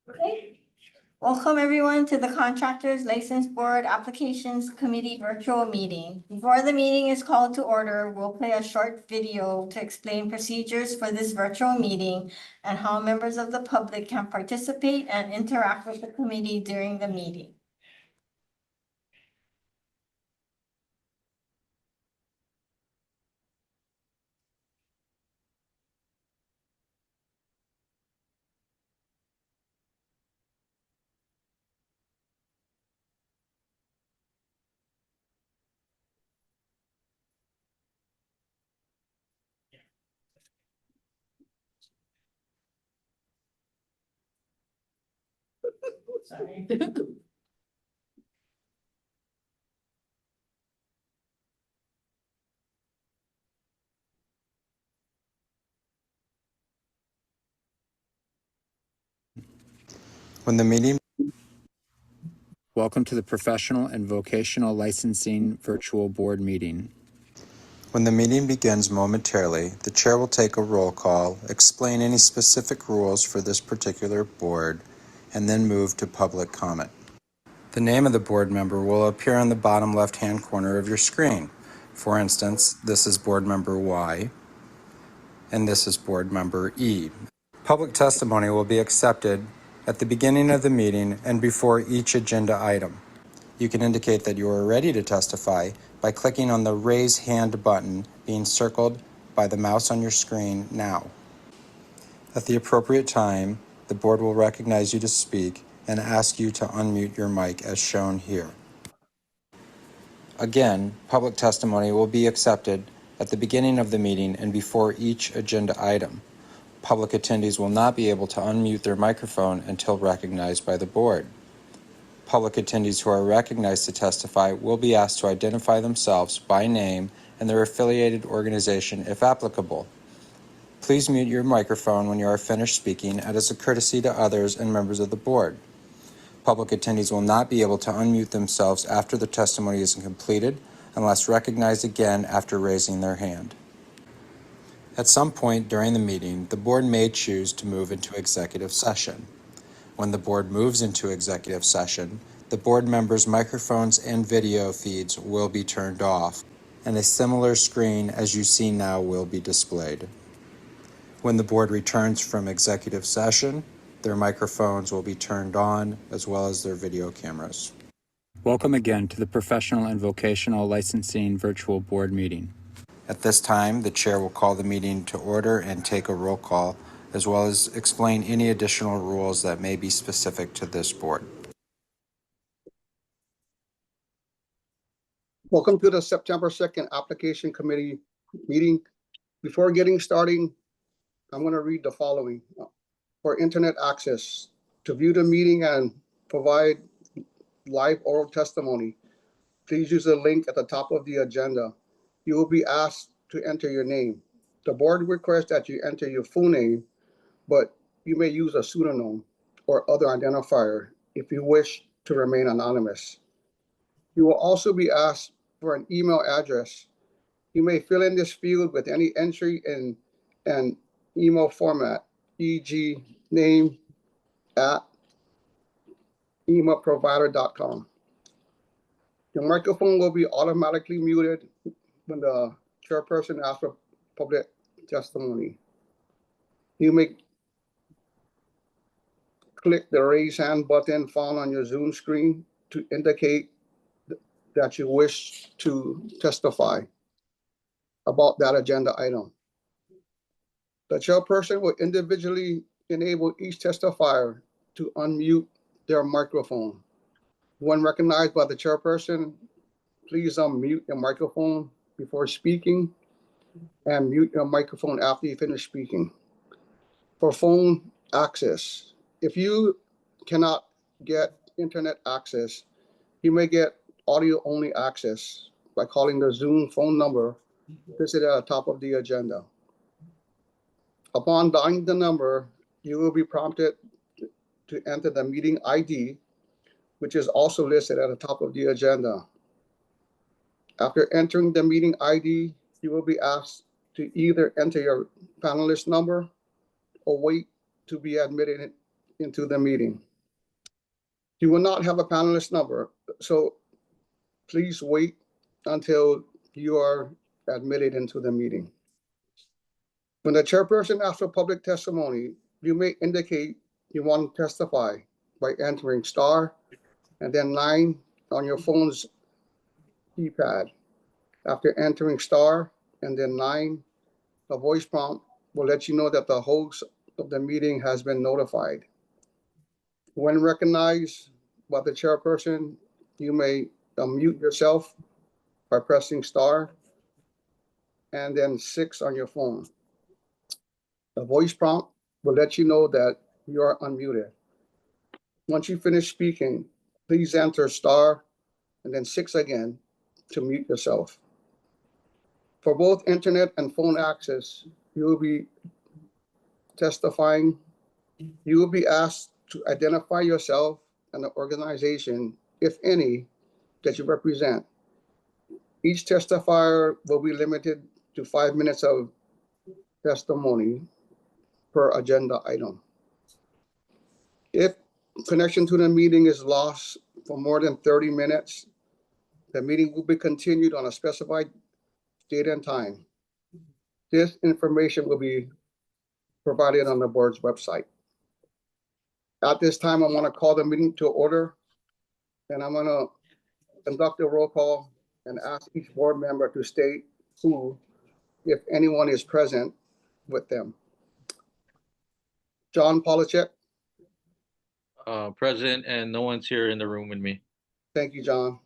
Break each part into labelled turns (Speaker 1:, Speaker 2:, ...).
Speaker 1: Okay. Welcome everyone to the Contractors License Board Applications Committee virtual meeting. Before the meeting is called to order, we'll play a short video to explain procedures for this virtual meeting and how members of the public can participate and interact with the committee during the meeting. Sorry.
Speaker 2: When the meeting. Welcome to the Professional and Vocational Licensing Virtual Board Meeting. When the meeting begins momentarily, the chair will take a roll call, explain any specific rules for this particular board, and then move to public comment. The name of the board member will appear on the bottom left-hand corner of your screen. For instance, this is board member Y, and this is board member E. Public testimony will be accepted at the beginning of the meeting and before each agenda item. You can indicate that you are ready to testify by clicking on the Raise Hand button being circled by the mouse on your screen now. At the appropriate time, the board will recognize you to speak and ask you to unmute your mic as shown here. Again, public testimony will be accepted at the beginning of the meeting and before each agenda item. Public attendees will not be able to unmute their microphone until recognized by the board. Public attendees who are recognized to testify will be asked to identify themselves by name and their affiliated organization if applicable. Please mute your microphone when you are finished speaking as a courtesy to others and members of the board. Public attendees will not be able to unmute themselves after the testimony is completed unless recognized again after raising their hand. At some point during the meeting, the board may choose to move into executive session. When the board moves into executive session, the board members' microphones and video feeds will be turned off, and a similar screen as you see now will be displayed. When the board returns from executive session, their microphones will be turned on as well as their video cameras. Welcome again to the Professional and Vocational Licensing Virtual Board Meeting. At this time, the chair will call the meeting to order and take a roll call, as well as explain any additional rules that may be specific to this board.
Speaker 3: Welcome to the September 2nd Application Committee meeting. Before getting started, I'm going to read the following. For internet access, to view the meeting and provide live oral testimony, please use the link at the top of the agenda. You will be asked to enter your name. The board requests that you enter your full name, but you may use a pseudonym or other identifier if you wish to remain anonymous. You will also be asked for an email address. You may fill in this field with any entry in an email format, e.g. name@emailprovider.com. Your microphone will be automatically muted when the chairperson asks for public testimony. You may click the raise hand button found on your Zoom screen to indicate that you wish to testify about that agenda item. The chairperson will individually enable each testifier to unmute their microphone. When recognized by the chairperson, please unmute your microphone before speaking and mute your microphone after you finish speaking. For phone access, if you cannot get internet access, you may get audio-only access by calling the Zoom phone number listed at the top of the agenda. Upon dialing the number, you will be prompted to enter the meeting ID, which is also listed at the top of the agenda. After entering the meeting ID, you will be asked to either enter your panelist number or wait to be admitted into the meeting. You will not have a panelist number, so please wait until you are admitted into the meeting. When the chairperson asks for public testimony, you may indicate you want to testify by entering star and then 9 on your phone's keypad. After entering star and then 9, a voice prompt will let you know that the host of the meeting has been notified. When recognized by the chairperson, you may unmute yourself by pressing star and then 6 on your phone. The voice prompt will let you know that you are unmuted. Once you finish speaking, please enter star and then 6 again to mute yourself. For both internet and phone access, you will be testifying. You will be asked to identify yourself and the organization, if any, that you represent. Each testifier will be limited to 5 minutes of testimony per agenda item. If connection to the meeting is lost for more than 30 minutes, the meeting will be continued on a specified date and time. This information will be provided on the board's website. At this time, I want to call the meeting to order, and I'm going to conduct a roll call and ask each board member to state who, if anyone, is present with them. John Polachek.
Speaker 4: Present, and no one's here in the room with me.
Speaker 3: Thank you, John.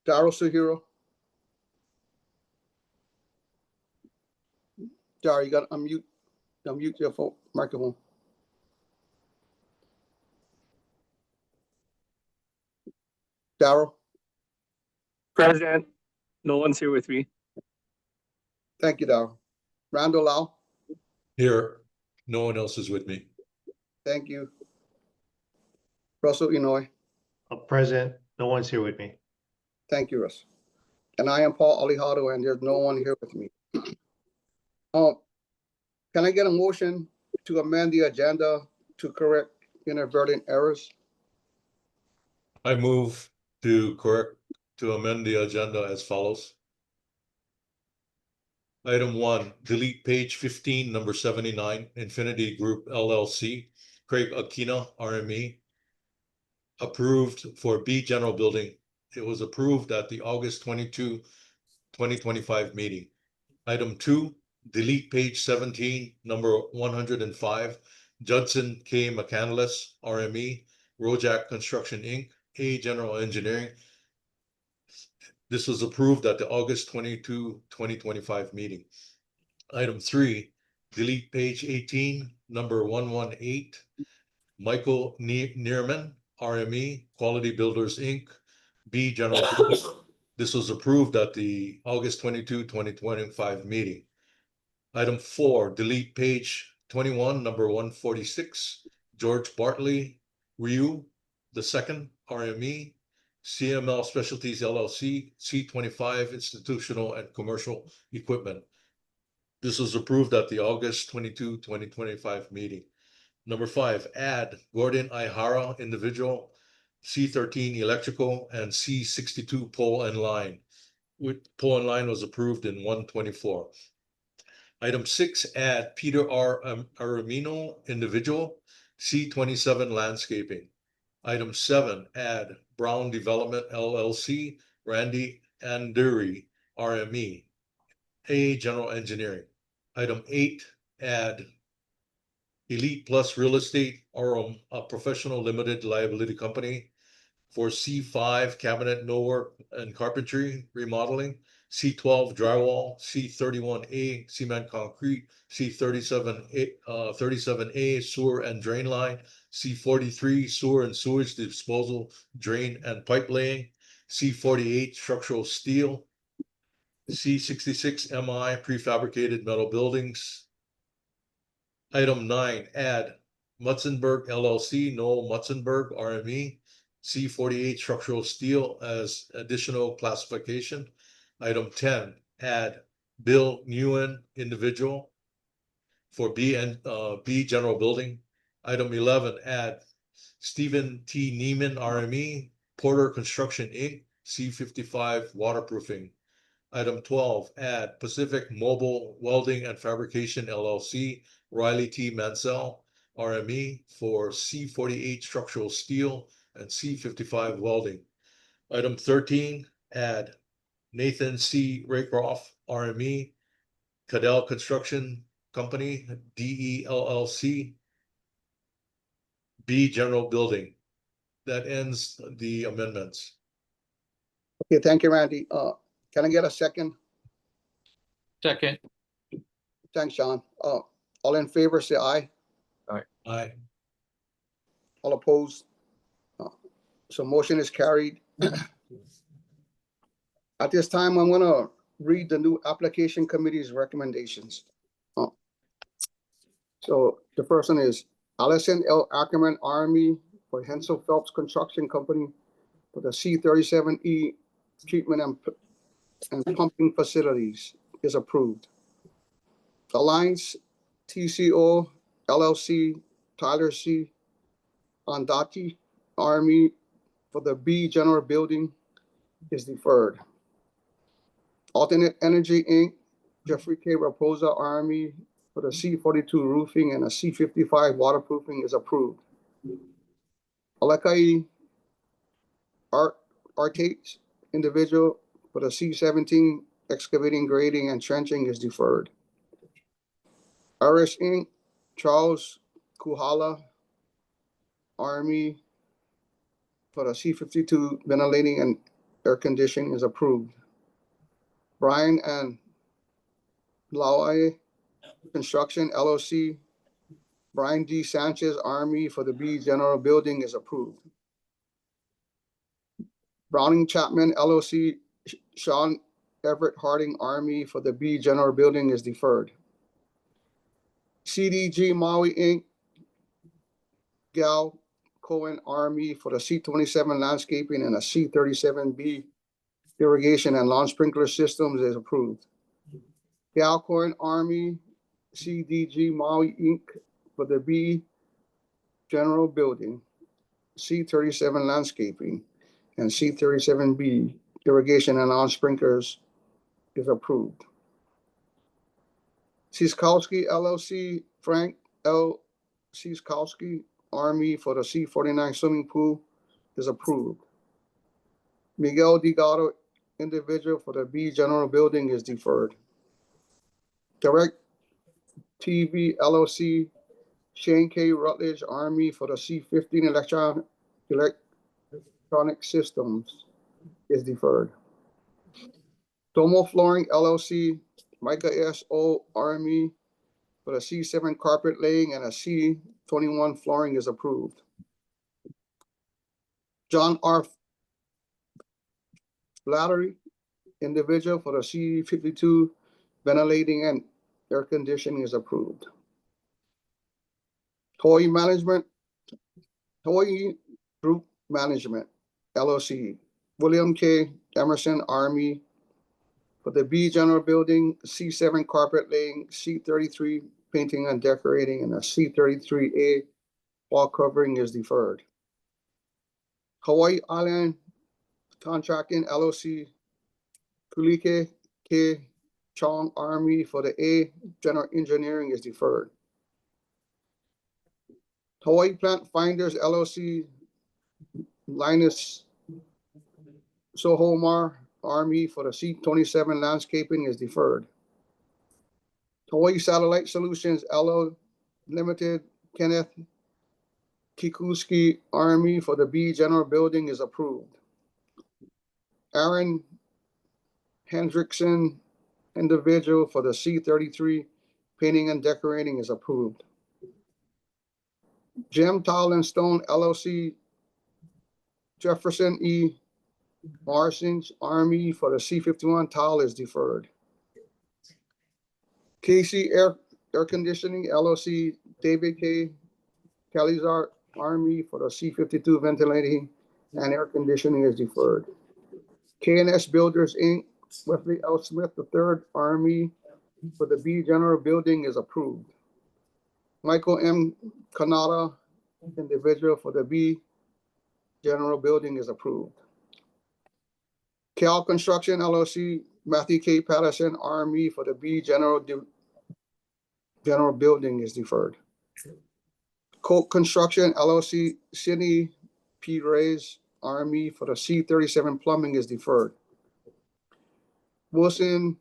Speaker 3: Daryl Suhiro. Daryl, you got to unmute your phone microphone. Daryl.
Speaker 5: Present. No one's here with me.
Speaker 3: Thank you, Daryl. Randall Lau.
Speaker 6: Here, no one else is with me.
Speaker 3: Thank you. Russell Inoue.
Speaker 7: Present. No one's here with me.
Speaker 3: Thank you, Russ. And I am Paul Alejado, and there's no one here with me. Can I get a motion to amend the agenda to correct inadvertent errors?
Speaker 6: I move to amend the agenda as follows. Item 1, delete page 15, number 79, Infinity Group LLC, Craig Aquina, RME. Approved for B General Building. It was approved at the August 22, 2025 meeting. Item 2, delete page 17, number 105, Judson K. McCandless, RME, Rojak Construction Inc., A General Engineering. This was approved at the August 22, 2025 meeting. Item 3, delete page 18, number 118, Michael Neerman, RME, Quality Builders Inc., B General Builders. This was approved at the August 22, 2025 meeting. Item 4, delete page 21, number 146, George Bartley, Ryu II, RME, CML Specialties LLC, C25 Institutional and Commercial Equipment. This was approved at the August 22, 2025 meeting. Number 5, add Gordon Ihara, individual, C13 Electrical and C62 Pole and Line. Pole and Line was approved in 124. Item 6, add Peter R. Aramino, individual, C27 Landscaping. Item 7, add Brown Development LLC, Randy Anduri, RME, A General Engineering. Item 8, add Elite Plus Real Estate, or a professional limited liability company for C5 cabinet millwork and carpentry remodeling, C12 drywall, C31A cement concrete, C37A sewer and drain line, C43 sewer and sewage disposal, drain and pipe laying, C48 structural steel, C66 MI prefabricated metal buildings, Item 9, add Mutzenberg LLC, Noel Mutzenberg, RME, C48 structural steel as additional classification. Item 10, add Bill Newen, individual, for B general building. Item 11, add Stephen T. Neiman, RME, Porter Construction Inc., C55 waterproofing. Item 12, add Pacific Mobile Welding and Fabrication LLC, Riley T. Mansell, RME, for C48 structural steel and C55 welding. Item 13, add Nathan C. Raycroft, RME, Cadell Construction Company, DELLC, B general building. That ends the amendments.
Speaker 3: Okay, thank you, Randy. Can I get a second?
Speaker 4: Second.
Speaker 3: Thanks, Sean. All in favor, say aye.
Speaker 6: Aye.
Speaker 3: All opposed? So motion is carried. At this time, I'm gonna read the new application committee's recommendations. So the first one is Allison L. Ackerman, RME, for Hensel Phelps Construction Company for the C37E treatment and pumping facilities is approved. Alliance TCO LLC, Tyler C. Ondati, RME, for the B general building is deferred. Alternate Energy Inc., Jeffrey K. Raposa, RME, for the C42 roofing and a C55 waterproofing is approved. Alakai Artates, individual, for the C17 excavating, grading, and trenching is deferred. RS Inc., Charles Kuhala, RME, for the C52 ventilating and air conditioning is approved. Brian and Lawai Construction LLC, Brian D. Sanchez, RME, for the B general building is approved. Browning Chapman LLC, Sean Everett Harding, RME, for the B general building is deferred. CDG Maui Inc., Gal Cohen, RME, for the C27 landscaping and a C37B irrigation and lawn sprinkler systems is approved. Gal Cohen, RME, CDG Maui Inc., for the B general building, C37 landscaping, and C37B irrigation and lawn sprinklers is approved. Siskowski LLC, Frank L. Siskowski, RME, for the C49 swimming pool is approved. Miguel Delgado, individual, for the B general building is deferred. Direct TV LLC, Shane K. Rutledge, RME, for the C15 electronic systems is deferred. Tomo Flooring LLC, Micah S. O. RME, for the C7 carpet laying and a C21 flooring is approved. John R. Flattery, individual, for the C52 ventilating and air conditioning is approved. Hawaii Group Management LLC, William K. Emerson, RME, for the B general building, C7 carpet laying, C33 painting and decorating, and a C33A wall covering is deferred. Hawaii Island Contracting LLC, Kulike K. Chong, RME, for the A general engineering is deferred. Hawaii Plant Finders LLC, Linus Sohomar, RME, for the C27 landscaping is deferred. Hawaii Satellite Solutions LL Limited, Kenneth Kikuski, RME, for the B general building is approved. Aaron Hendrickson, individual, for the C33 painting and decorating is approved. Jim Towel and Stone LLC, Jefferson E. Marsons, RME, for the C51 tile is deferred. KC Air Conditioning LLC, David K. Calizar Army for the C-52 ventilating and air conditioning is deferred. K&S Builders, Inc., Wesley L. Smith III Army for the B General Building is approved. Michael M. Kanata, individual for the B General Building is approved. Cal Construction LLC, Matthew K. Patterson Army for the B General Building is deferred. Coke Construction LLC, Sidney P. Reyes Army for the C-37 plumbing is deferred. Wilson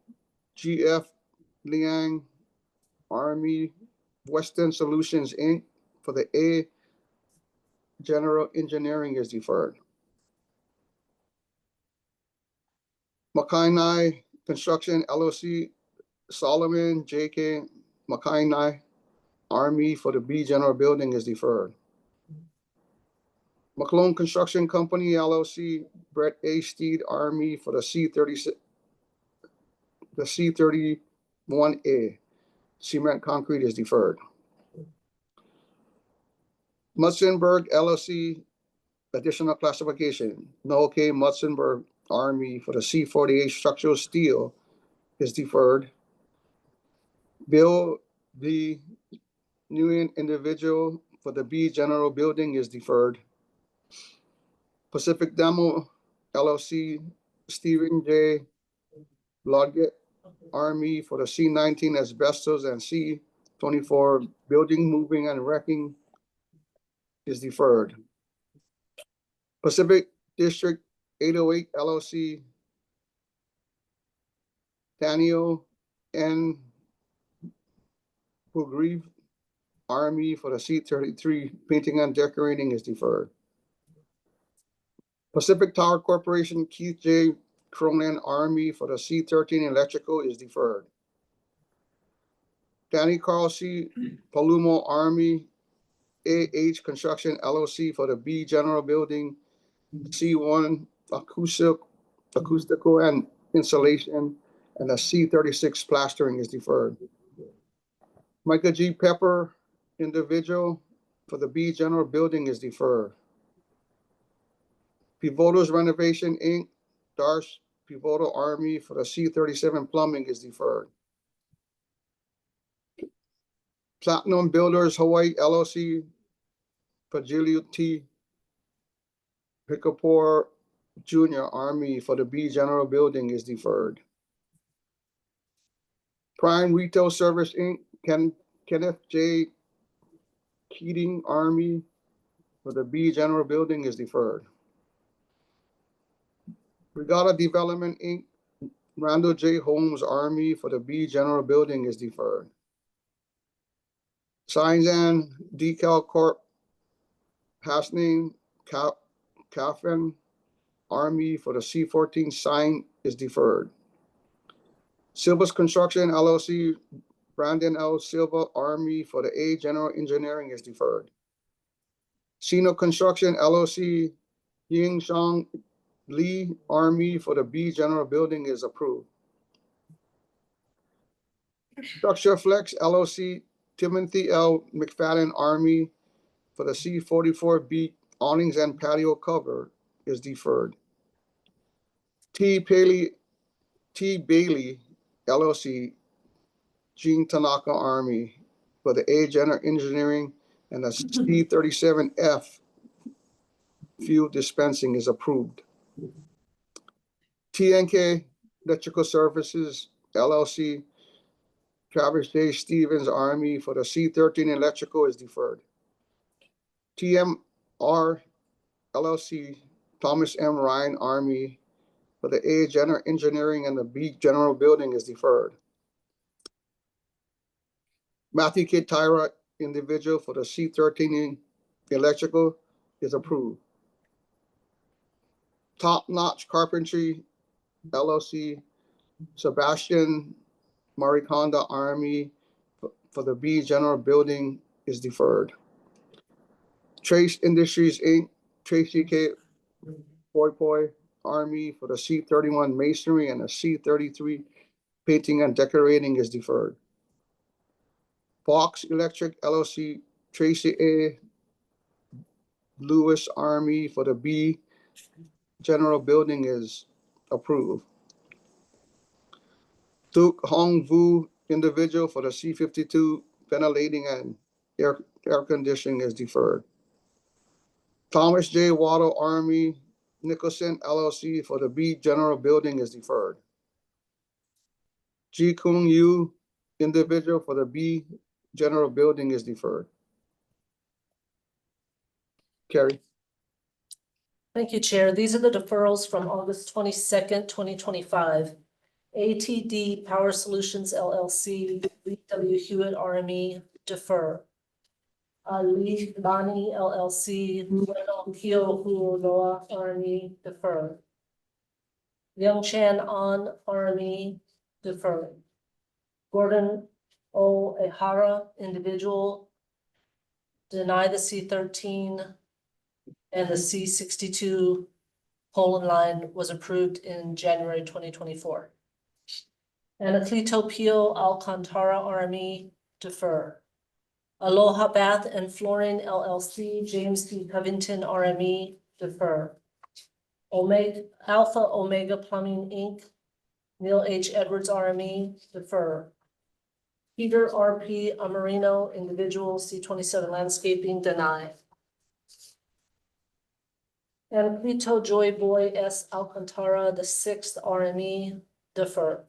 Speaker 3: G.F. Liang Army Western Solutions, Inc. for the A General Engineering is deferred. Mackay Construction LLC, Solomon J.K. Mackay Army for the B General Building is deferred. McClone Construction Company LLC, Brett A. Steed Army for the C-31A cement concrete is deferred. Mutzenberg LLC, additional classification, Noel K. Mutzenberg Army for the C-48 structural steel is deferred. Bill V. Nguyen individual for the B General Building is deferred. Pacific Demo LLC, Stephen J. Blodgett Army for the C-19 asbestos and C-24 building moving and wrecking is deferred. Pacific District 808 LLC, Daniel N. Pugrieve Army for the C-33 painting and decorating is deferred. Pacific Tower Corporation, Keith J. Cronin Army for the C-13 electrical is deferred. Danny Carl C. Palumo Army, AH Construction LLC for the B General Building, C-1 acoustical and insulation, and the C-36 plastering is deferred. Michael G. Pepper, individual for the B General Building is deferred. Pivoto's Renovation, Inc., Darsh Pivoto Army for the C-37 plumbing is deferred. Platinum Builders Hawaii LLC, Pagilio T. Picapore Jr. Army for the B General Building is deferred. Prime Retail Service, Inc., Kenneth J. Keating Army for the B General Building is deferred. Regatta Development, Inc., Randall J. Holmes Army for the B General Building is deferred. Signs and Decal Corp. Hasning Caffin Army for the C-14 sign is deferred. Silva's Construction LLC, Brandon L. Silva Army for the A General Engineering is deferred. Sino Construction LLC, Ying Shang Lee Army for the B General Building is approved. Structure Flex LLC, Timothy L. McFadden Army for the C-44B awnings and patio cover is deferred. T. Bailey LLC, Gene Tanaka Army for the A General Engineering and the C-37F fuel dispensing is approved. TNK Electrical Services LLC, Travis J. Stevens Army for the C-13 electrical is deferred. TMR LLC, Thomas M. Ryan Army for the A General Engineering and the B General Building is deferred. Matthew K. Tyra, individual for the C-13 electrical is approved. Top Notch Carpentry LLC, Sebastian Mariconda Army for the B General Building is deferred. Trace Industries, Inc., Tracy K. Poi Army for the C-31 Masonry and the C-33 Painting and Decorating is deferred. Fox Electric LLC, Tracy A. Lewis Army for the B General Building is approved. Duke Hong Vu individual for the C-52 ventilating and air conditioning is deferred. Thomas J. Waddle Army Nicholson LLC for the B General Building is deferred. Ji Kung Yu individual for the B General Building is deferred. Carrie.
Speaker 8: Thank you, Chair. These are the deferrals from August 22nd, 2025. ATD Power Solutions LLC, Lee W. Hewitt RME, defer. Lee Bani LLC, Wendell Kyo Huloa RME, defer. Young Chan On RME, defer. Gordon O. Ehara, individual, deny the C-13 and the C-62 Poland line was approved in January 2024. Anacleto Pio Alcantara RME, defer. Aloha Bath and Flooring LLC, James D. Covington RME, defer. Alpha Omega Plumbing Inc., Neil H. Edwards RME, defer. Peter R.P. Amarino, individual, C-27 Landscaping, deny. Anacleto Joy Boy S. Alcantara, the 6th RME, defer.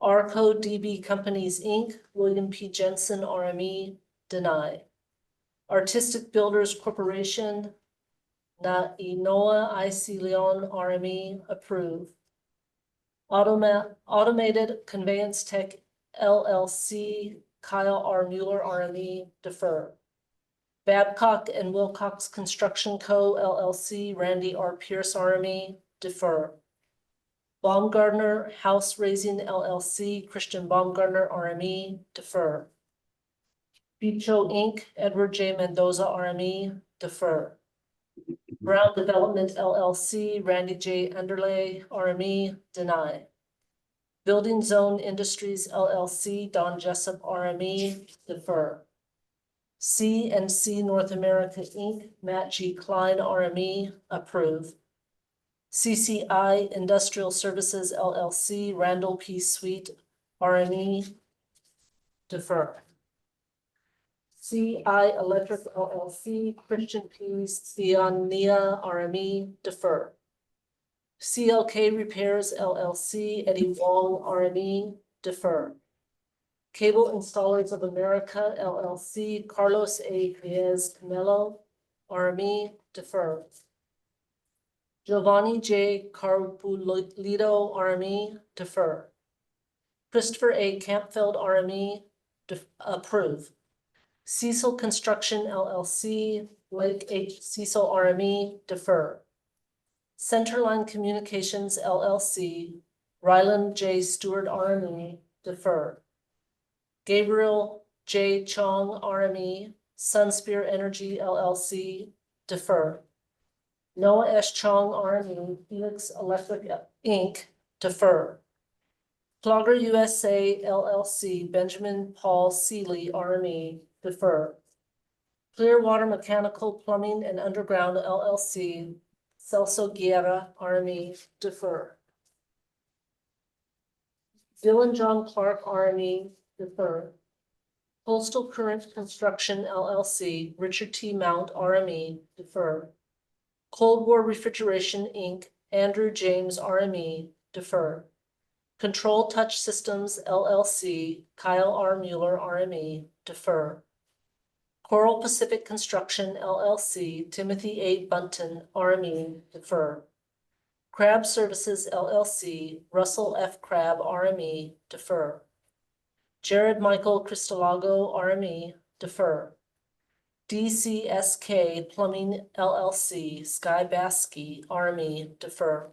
Speaker 8: Arco DB Companies Inc., William P. Jensen RME, deny. Artistic Builders Corporation, Nainoa IC Leon RME, approve. Automated Conveyance Tech LLC, Kyle R. Mueller RME, defer. Babcock and Wilcox Construction Co. LLC, Randy R. Pierce RME, defer. Baumgartner House Raising LLC, Christian Baumgartner RME, defer. Bicho Inc., Edward J. Mendoza RME, defer. Brown Development LLC, Randy J. Underlay RME, deny. Building Zone Industries LLC, Don Jessup RME, defer. C&C North America Inc., Matt G. Klein RME, approve. CCI Industrial Services LLC, Randall P. Sweet RME, defer. CI Electric LLC, Christian P. Sionia RME, defer. CLK Repairs LLC, Eddie Wong RME, defer. Cable Installers of America LLC, Carlos A. Reyes Camelo RME, defer. Giovanni J. Carpulito RME, defer. Christopher A. Campfeld RME, approve. Cecil Construction LLC, Blake H. Cecil RME, defer. Centerline Communications LLC, Ryland J. Stewart RME, defer. Gabriel J. Chong RME, Sunspear Energy LLC, defer. Noah S. Chong RME, Felix Electric Inc., defer. Clogger USA LLC, Benjamin Paul Seeley RME, defer. Clearwater Mechanical Plumbing and Underground LLC, Celso Guerra RME, defer. Bill and John Clark RME, defer. Coastal Current Construction LLC, Richard T. Mount RME, defer. Cold War Refrigeration Inc., Andrew James RME, defer. Control Touch Systems LLC, Kyle R. Mueller RME, defer. Coral Pacific Construction LLC, Timothy A. Bunton RME, defer. Crab Services LLC, Russell F. Crab RME, defer. Jared Michael Cristalago RME, defer. DCSK Plumbing LLC, Sky Basky RME, defer.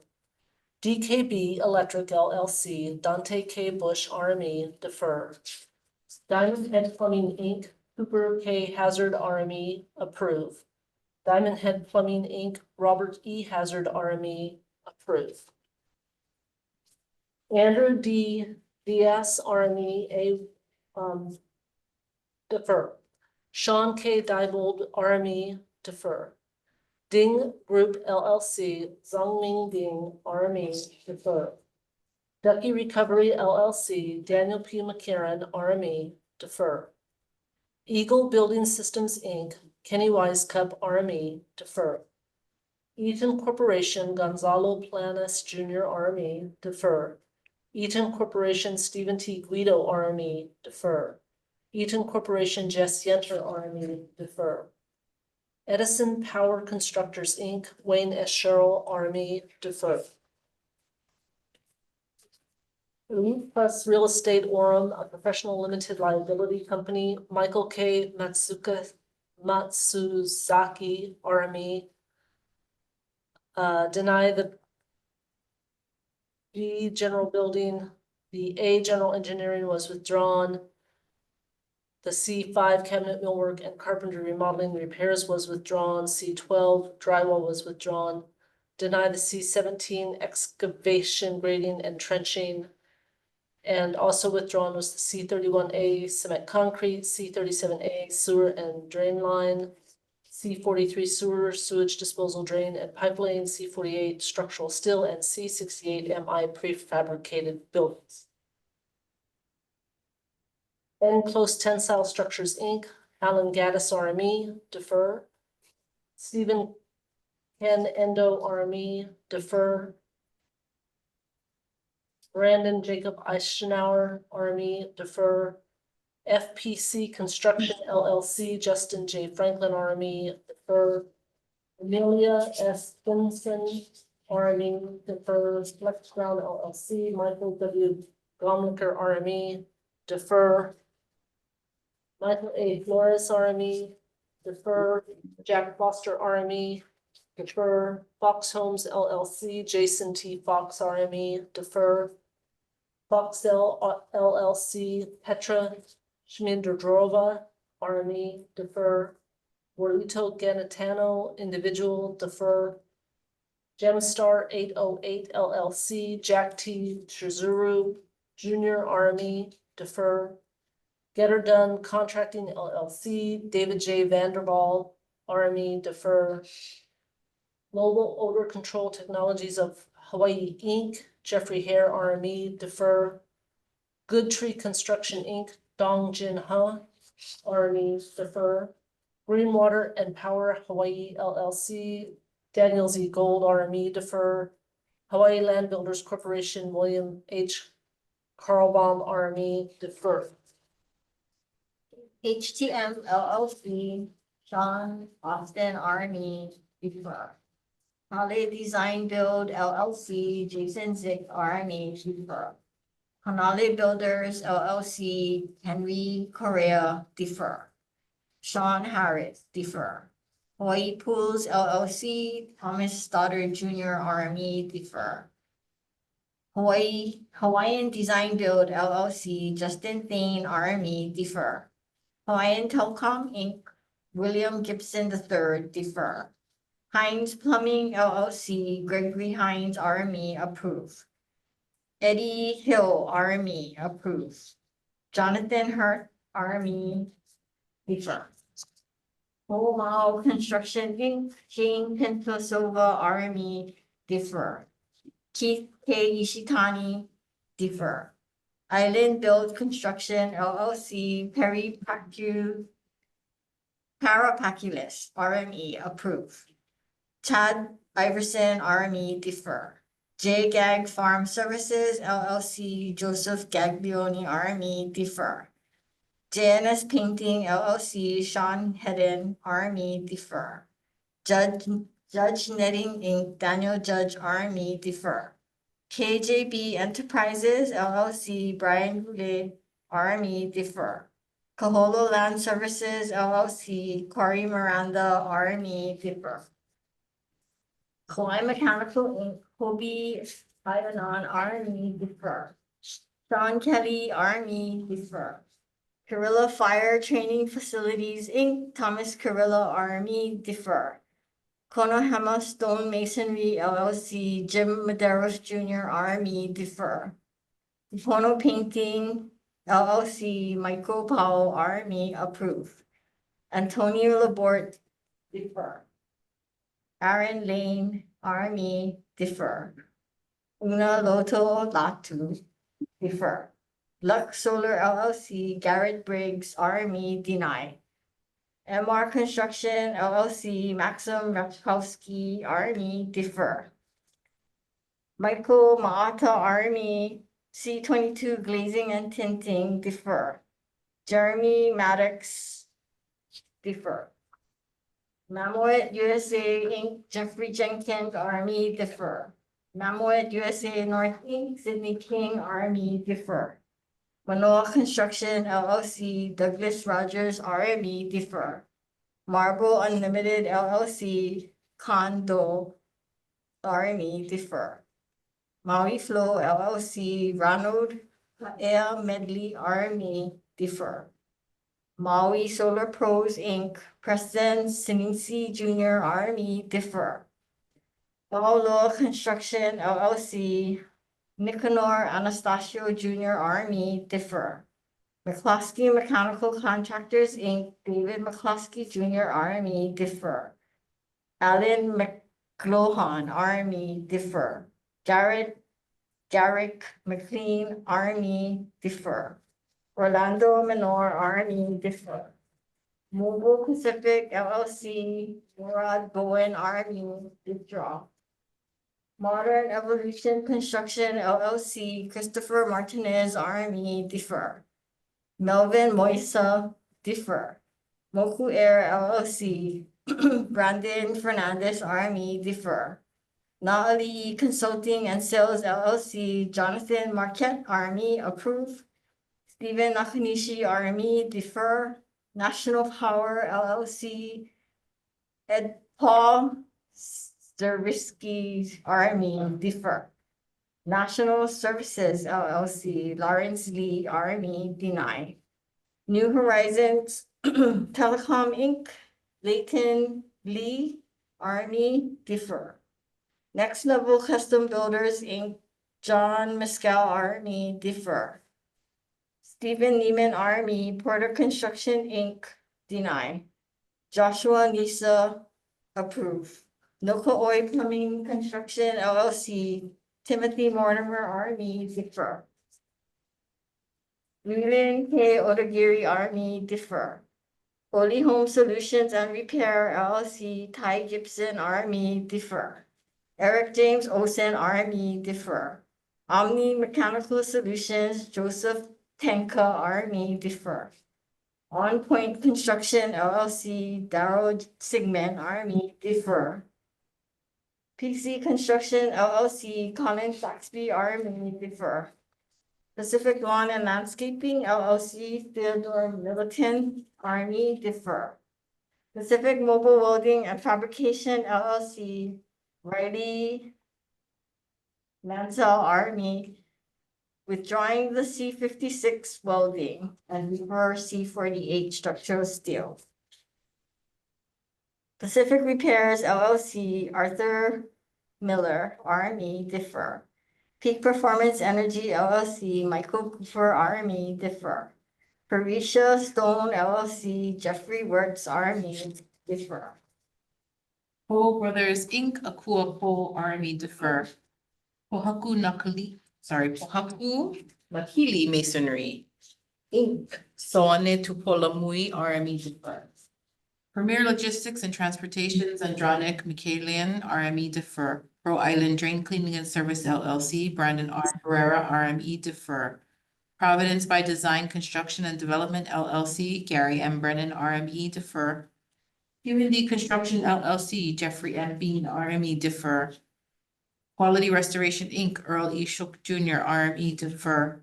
Speaker 8: DKB Electric LLC, Dante K. Bush RME, defer. Diamond Head Plumbing Inc., Cooper K. Hazard RME, approve. Diamond Head Plumbing Inc., Robert E. Hazard RME, approve. Andrew D. Diaz RME, defer. Sean K. Diebold, RME, defer. Ding Group LLC, Zhongming Ding, RME, defer. Ducky Recovery LLC, Daniel P. McCarron, RME, defer. Eagle Building Systems, Inc., Kenny Wise Cup, RME, defer. Eaton Corporation, Gonzalo Planas Jr., RME, defer. Eaton Corporation, Stephen T. Guido, RME, defer. Eaton Corporation, Jess Yenter, RME, defer. Edison Power Constructors, Inc., Wayne S. Sherrill, RME, defer. Elite Plus Real Estate Orem, a professional limited liability company, Michael K. Matsuzaki, RME. Deny the B general building, the A general engineering was withdrawn. The C5 cabinet millwork and carpentry remodeling repairs was withdrawn. C12 drywall was withdrawn. Deny the C17 excavation, grading and trenching. And also withdrawn was the C31A cement concrete, C37A sewer and drain line, C43 sewer, sewage disposal drain and pipeline, C48 structural steel, and C68 MI prefabricated buildings. Enclosed Tensile Structures, Inc., Alan Gaddis, RME, defer. Stephen Ken Endo, RME, defer. Brandon Jacob Eisenhower, RME, defer. FPC Construction LLC, Justin J. Franklin, RME, defer. Amelia S. Stinson, RME, defer. Flex Ground LLC, Michael W. Gomlicker, RME, defer. Michael A. Flores, RME, defer. Jack Foster, RME, defer. Fox Homes LLC, Jason T. Fox, RME, defer. Foxtel LLC, Petra Schmidrova, RME, defer. Worlito Ganetano, individual, defer. Gemstar 808 LLC, Jack T. Shizuru Jr., RME, defer. Getter Done Contracting LLC, David J. Vanderbilt, RME, defer. Global Odor Control Technologies of Hawaii, Inc., Jeffrey Hare, RME, defer. Good Tree Construction, Inc., Dong Jin Ha, RME, defer. Green Water and Power Hawaii LLC, Daniel Z. Gold, RME, defer. Hawaii Land Builders Corporation, William H. Carlbaum, RME, defer.
Speaker 1: HTM LLC, Sean Austin, RME, defer. Holiday Design Build LLC, Jason Zick, RME, defer. Hanale Builders LLC, Henry Correa, defer. Sean Harris, defer. Hawaii Pools LLC, Thomas Stoddard Jr., RME, defer. Hawaiian Design Build LLC, Justin Thane, RME, defer. Hawaiian Telecom Inc., William Gibson III, defer. Hines Plumbing LLC, Gregory Hines, RME, approve. Eddie Hill, RME, approve. Jonathan Hurt, RME, defer. Mall Construction Inc., Jane Pentosova, RME, defer. Keith K. Ishitani, defer. Island Build Construction LLC, Perry Pacu, Parapaculis, RME, approve. Chad Iverson, RME, defer. J Gag Farm Services LLC, Joseph Gaglione, RME, defer. JNS Painting LLC, Sean Hedden, RME, defer. Judge Netting Inc., Daniel Judge, RME, defer. KJB Enterprises LLC, Brian Goulet, RME, defer. Kaholo Land Services LLC, Corey Miranda, RME, defer. Kauai Mechanical Inc., Kobe Ivanon, RME, defer. Sean Kelly, RME, defer. Carrilla Fire Training Facilities Inc., Thomas Carrilla, RME, defer. Konohama Stone Masonry LLC, Jim Medeiros Jr., RME, defer. Pono Painting LLC, Michael Powell, RME, approve. Antonio Laborde, defer. Aaron Lane, RME, defer. Una Loto Latu, defer. Lux Solar LLC, Garrett Briggs, RME, deny. MR Construction LLC, Maxim Raczkowski, RME, defer. Michael Maata, RME, C22 Glazing and Tinting, defer. Jeremy Maddox, defer. Mammoet USA Inc., Jeffrey Jenkins, RME, defer. Mammoet USA North Inc., Sydney King, RME, defer. Manoa Construction LLC, Douglas Rogers, RME, defer. Marble Unlimited LLC, Condo, RME, defer. Maui Flow LLC, Ronald L. Medley, RME, defer. Maui Solar Pros Inc., Preston Sinisi Jr., RME, defer. Paolo Construction LLC, Nicanor Anastasio Jr., RME, defer. McCloskey Mechanical Contractors Inc., David McCloskey Jr., RME, defer. Alan McLohan, RME, defer. Garrick McLean, RME, defer. Orlando Menor, RME, defer. Mobile Pacific LLC, Murad Bowen, RME, withdraw. Modern Evolution Construction LLC, Christopher Martinez, RME, defer. Melvin Moisa, defer. Moku Air LLC, Brandon Fernandez, RME, defer. Naali Consulting and Sales LLC, Jonathan Marquette, RME, approve. Stephen Nakanishi, RME, defer. National Power LLC, Ed Paul Zerwisky, RME, defer. National Services LLC, Lawrence Lee, RME, deny. New Horizons Telecom Inc., Leighton Lee, RME, defer. Next Level Custom Builders Inc., John Mescal, RME, defer. Stephen Neiman, RME, Porter Construction Inc., deny. Joshua Nisa, approve. Noka Oil Plumbing Construction LLC, Timothy Mortimer, RME, defer. Leland K. Odagiri, RME, defer. Holy Home Solutions and Repair LLC, Ty Gibson, RME, defer. Eric James Olsen, RME, defer. Omni Mechanical Solutions, Joseph Tenka, RME, defer. On Point Construction LLC, Darrell Sigmund, RME, defer. PC Construction LLC, Colin Saxby, RME, defer. Pacific Lawn and Landscaping LLC, Theodore Militant, RME, defer. Pacific Mobile Welding and Fabrication LLC, Riley Mansell, RME, withdrawing the C56 welding and refer C48 structural steel. Pacific Repairs LLC, Arthur Miller, RME, defer. Peak Performance Energy LLC, Michael Cooper, RME, defer. Parisha Stone LLC, Jeffrey Wertz, RME, defer.
Speaker 9: Toll Brothers Inc., Akua Pole, RME, defer. Pohaku Makili Masonry Inc., Soane Tupolamui, RME, defer. Premier Logistics and Transportations, Andronic Michaelian, RME, defer. Pro Island Drain Cleaning and Service LLC, Brandon R. Herrera, RME, defer. Providence by Design Construction and Development LLC, Gary M. Brennan, RME, defer. UND Construction LLC, Jeffrey M. Bean, RME, defer. Quality Restoration Inc., Earl E. Shook Jr., RME, defer.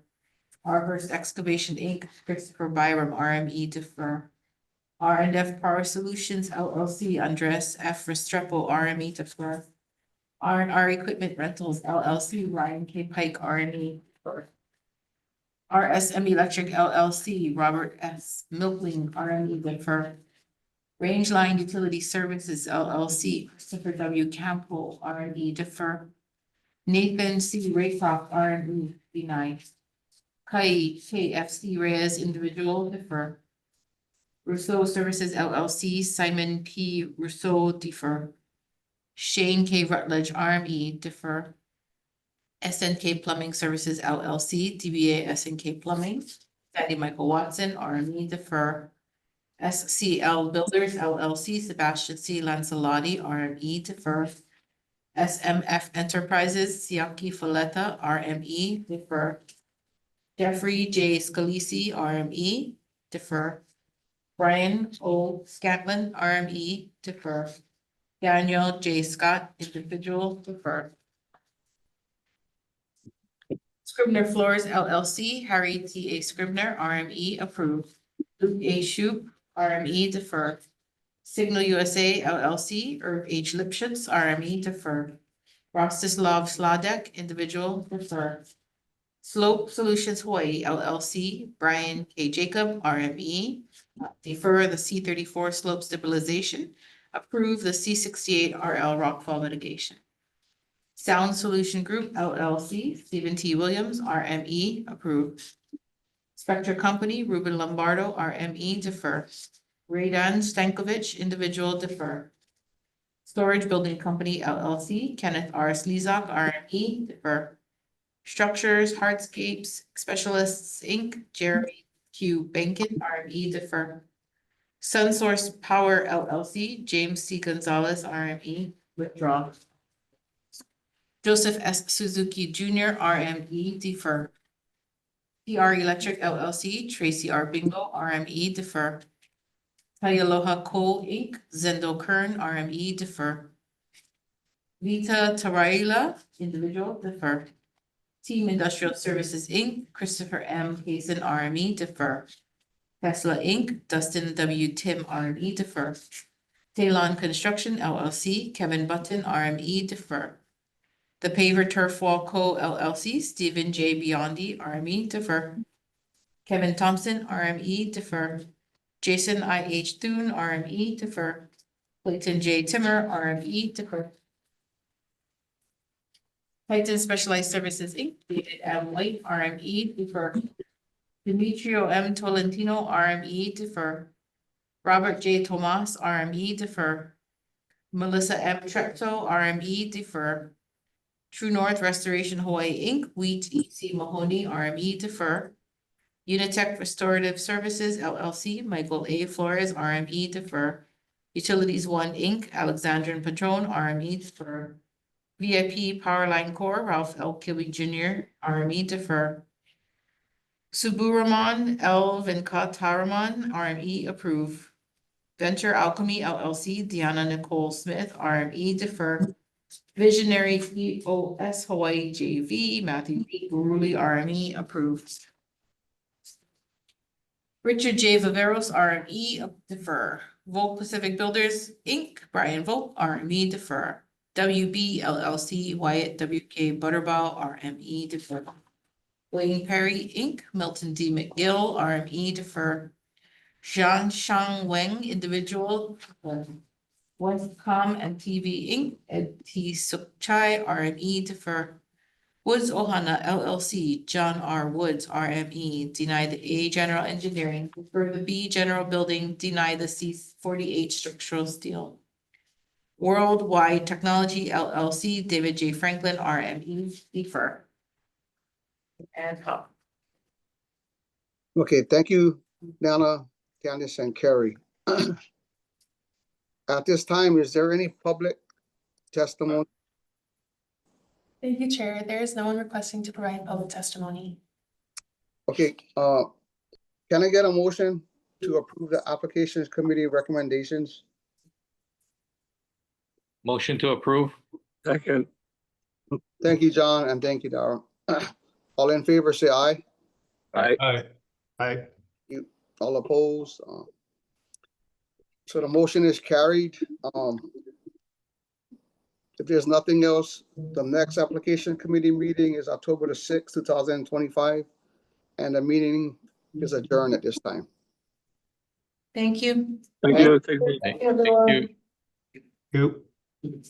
Speaker 9: Arborist Excavation Inc., Christopher Byram, RME, defer. R&F Power Solutions LLC, Andres F. Restrepo, RME, defer. R&R Equipment Rentals LLC, Ryan K. Pike, RME, defer. RSM Electric LLC, Robert S. Milkling, RME, defer. Rangeline Utility Services LLC, Christopher W. Campbell, RME, defer. Nathan C. Raycroft, RME, denied. Kai KFC Reyes individual, defer. Rousseau Services LLC, Simon P. Rousseau, defer. Shane K. Rutledge, RME, defer. SNK Plumbing Services LLC, DBA SNK Plumbing. Sandy Michael Watson, RME, defer. SCL Builders LLC, Sebastian C. Lancelotti, RME, defer. SMF Enterprises, Siaki Faletta, RME, defer. Jeffrey J. Scalisi, RME, defer. Brian O. Scanlon, RME, defer. Daniel J. Scott, individual, defer. Scribner Floors LLC, Harry T. A. Scribner, RME, approved. Luke A. Shoup, RME, defer. Signal USA LLC, Irv H. Lipschitz, RME, defer. Rostislav Sladek, individual, defer. Slope Solutions Hawaii LLC, Brian K. Jacob, RME, defer the C-34 slope stabilization, approve the C-68 RL rockfall mitigation. Sound Solution Group LLC, Stephen T. Williams, RME, approved. Spectra Company, Ruben Lombardo, RME, defer. Radan Stankovic, individual, defer. Storage Building Company LLC, Kenneth R. Slezak, RME, defer. Structures, Hardscapes Specialists, Inc., Jeremy Q. Benkin, RME, defer. SunSource Power LLC, James C. Gonzalez, RME, withdraw. Joseph S. Suzuki Jr., RME, defer. PR Electric LLC, Tracy R. Bingo, RME, defer. Aloha Coal Inc., Zendo Kern, RME, defer. Vita Taraila, individual, defer. Team Industrial Services Inc., Christopher M. Hazen, RME, defer. Tesla Inc., Dustin W. Tim, RME, defer. Talon Construction LLC, Kevin Button, RME, defer. The Paver Turf Wall Co. LLC, Stephen J. Biondi, RME, defer. Kevin Thompson, RME, defer. Jason I. H. Thune, RME, defer. Clayton J. Timmer, RME, defer. Titan Specialized Services Inc., David M. White, RME, defer. Demetrio M. Tolentino, RME, defer. Robert J. Tomas, RME, defer. Melissa M. Treptow, RME, defer. True North Restoration Hawaii Inc., Wheat E.C. Mahoney, RME, defer. Unitech Restorative Services LLC, Michael A. Flores, RME, defer. Utilities One Inc., Alexandran Patron, RME, defer. VIP Powerline Corp., Ralph L. Kilby Jr., RME, defer. Suburaman L. Venkataraman, RME, approve. Venture Alchemy LLC, Deanna Nicole Smith, RME, defer. Visionary EOS Hawaii JV, Matthew P. Guruli, RME, approved. Richard J. Viveros, RME, defer. Volk Pacific Builders, Inc., Brian Volk, RME, defer. WB LLC, Wyatt W.K. Butterball, RME, defer. Wayne Perry, Inc., Milton D. McGill, RME, defer. Jean Shang Weng, individual, Westcom and TV Inc., Ed T. Sukchai, RME, defer. Woods Ohana LLC, John R. Woods, RME, deny the A General Engineering, defer the B General Building, deny the C 48 Structural Steel. Worldwide Technology LLC, David J. Franklin, RME, defer. And up.
Speaker 3: Okay, thank you, Nana, Candice, and Carrie. At this time, is there any public testimony?
Speaker 10: Thank you, Chair. There is no one requesting to provide public testimony.
Speaker 3: Okay, can I get a motion to approve the applications committee recommendations?
Speaker 4: Motion to approve.
Speaker 5: Second.
Speaker 3: Thank you, John, and thank you, Darrell. All in favor, say aye.
Speaker 5: Aye.
Speaker 6: Aye.
Speaker 7: Aye.
Speaker 3: All opposed? So the motion is carried. If there's nothing else, the next application committee meeting is October the 6th, 2025, and the meeting is adjourned at this time.
Speaker 9: Thank you.
Speaker 5: Thank you. Thank you.
Speaker 4: Thank
Speaker 8: Everyone.
Speaker 4: you.
Speaker 7: You.